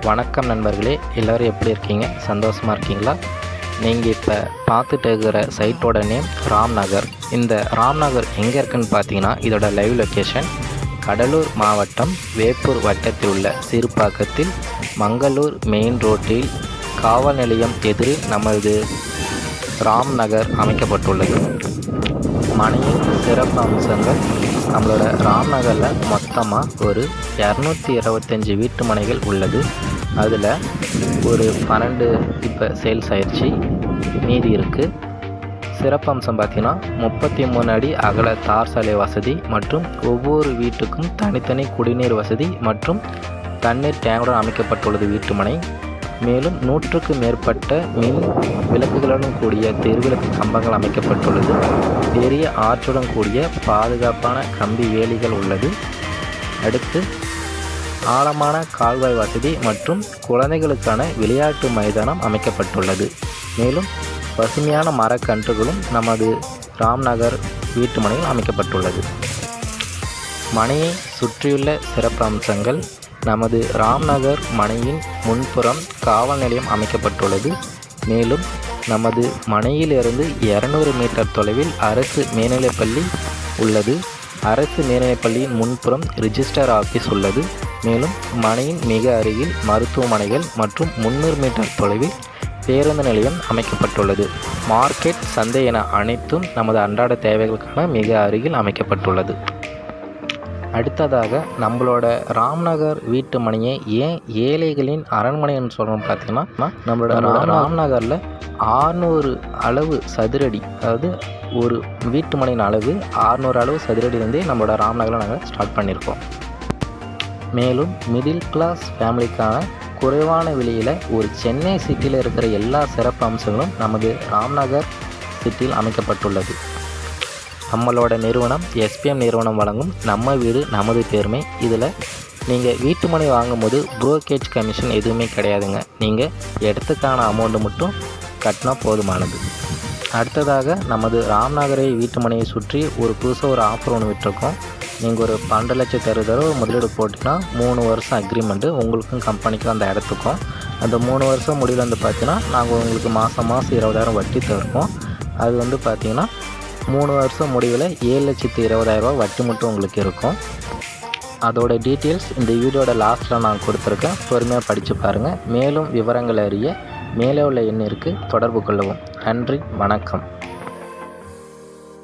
வணக்கம் நண்பர்களே, எல்லோரும் எப்படி இருக்கீங்க? சந்தோஷமாக இருக்கீங்களா? நீங்கள் இப்போ பார்த்துட்டு இருக்கிற சைட்டோட நேம் ராம்நகர். இந்த ராம்நகர் எங்கே இருக்குன்னு பார்த்தீங்கன்னா, இதோட லைவ் லொக்கேஷன் கடலூர் மாவட்டம் வேப்பூர் வட்டத்தில் உள்ள சிறுபாக்கத்தில் மங்களூர் மெயின் ரோட்டில் காவல் நிலையம் எதிரில் நமது ராம்நகர் அமைக்கப்பட்டுள்ளது. மனையின் சிறப்பு அம்சங்கள்: நம்மளோட ராம்நகரில் மொத்தமாக ஒரு 225 வீட்டு மனைகள் உள்ளது. அதில் ஒரு 12 இப்போ சேல்ஸ் ஆயிடுச்சு, மீதி இருக்குது. சிறப்பம்சம் பார்த்திங்கன்னா 33 அடி அகல தார் சாலை வசதி மற்றும் ஒவ்வொரு வீட்டுக்கும் தனித்தனி குடிநீர் வசதி மற்றும் தண்ணீர் டேங்குடன் அமைக்கப்பட்டுள்ளது வீட்டு மனை. மேலும் 100க்கு மேற்பட்ட மின் விளக்குகளுடன் கூடிய தெருவிளக்கு கம்பங்கள் அமைக்கப்பட்டுள்ளது. பெரிய ஆற்றுடன் கூடிய பாதுகாப்பான கம்பி வேலிகள் உள்ளது. அடுத்து ஆழமான கால்வாய் வசதி மற்றும் குழந்தைகளுக்கான விளையாட்டு மைதானம் அமைக்கப்பட்டுள்ளது. மேலும் பசுமையான மரக்கன்றுகளும் நமது ராம்நகர் வீட்டு மனையில் அமைக்கப்பட்டுள்ளது. மனையை சுற்றியுள்ள சிறப்பு அம்சங்கள்: நமது ராம்நகர் மனையின் முன்புறம் காவல் நிலையம் அமைக்கப்பட்டுள்ளது. மேலும் நமது மனையிலிருந்து 200 மீட்டர் தொலைவில் அரசு மேல்நிலைப்பள்ளி உள்ளது. அரசு மேல்நிலைப்பள்ளியின் முன்புறம் ரிஜிஸ்டர் ஆஃபீஸ் உள்ளது. மேலும் மனையின் மிக அருகில் மருத்துவமனைகள் மற்றும் 300 மீட்டர் தொலைவில் பேருந்து நிலையம் அமைக்கப்பட்டுள்ளது. மார்க்கெட், சந்தை என அனைத்தும் நமது அன்றாட தேவைகளுக்கான மிக அருகில் அமைக்கப்பட்டுள்ளது. அடுத்ததாக நம்மளோட ராம்நகர் வீட்டு மனையை ஏன் ஏழைகளின் அரண்மனைன்னு சொல்கிறோம் பார்த்தீங்கன்னா, நம்மளோட ராம்நகரில் 600 அளவு சதுரடி, அதாவது ஒரு வீட்டு மனையின் அளவு 600 அளவு சதுரடிலேருந்தே நம்மளோட ராம்நகரில் நாங்கள் ஸ்டார்ட் பண்ணியிருக்கோம். மேலும் மிடில் கிளாஸ் ஃபேமிலிக்கான குறைவான விலையில் ஒரு சென்னை சிட்டியில் இருக்கிற எல்லா சிறப்பு அம்சங்களும் நமது ராம்நகர் சிட்டியில் அமைக்கப்பட்டுள்ளது. நம்மளோட நிறுவனம் எஸ்பிஎம் நிறுவனம் வழங்கும் நம்ம வீடு நமது பெருமை. இதில் நீங்கள் வீட்டு மனை வாங்கும்போது புரோக்கேஜ் கமிஷன் எதுவுமே கிடையாதுங்க. நீங்கள் இடத்துக்கான அமௌண்ட்டு மட்டும் கட்டினா போதுமானது. அடுத்ததாக நமது ராம்நகரை வீட்டு மனையை சுற்றி ஒரு புதுசாக ஒரு ஆஃபர் ஒன்று விட்டுருக்கோம். நீங்கள் ஒரு 12 லட்சம் தருவதோ முதலீடு போட்டிங்கன்னா 3 வருஷம் அக்ரிமெண்ட்டு உங்களுக்கும் கம்பெனிக்கும் அந்த இடத்துக்கும். அந்த 3 வருஷம் முடிவில் பார்த்தீங்கன்னா நாங்கள் உங்களுக்கு மாதம் 20,000 வட்டி தருவோம். அது பார்த்தீங்கன்னா 3 வருஷம் முடிவில் 7,20,000 வட்டி மட்டும் உங்களுக்கு இருக்கும். அதோட டீட்டெயில்ஸ் இந்த வீடியோட லாஸ்ட்டில் நான் கொடுத்துருக்கேன், பொறுமையாக படித்து பாருங்கள். மேலும் விவரங்கள் அறிய மேலே உள்ள எண்ணிற்கு தொடர்பு கொள்ளவும். நன்றி, வணக்கம்.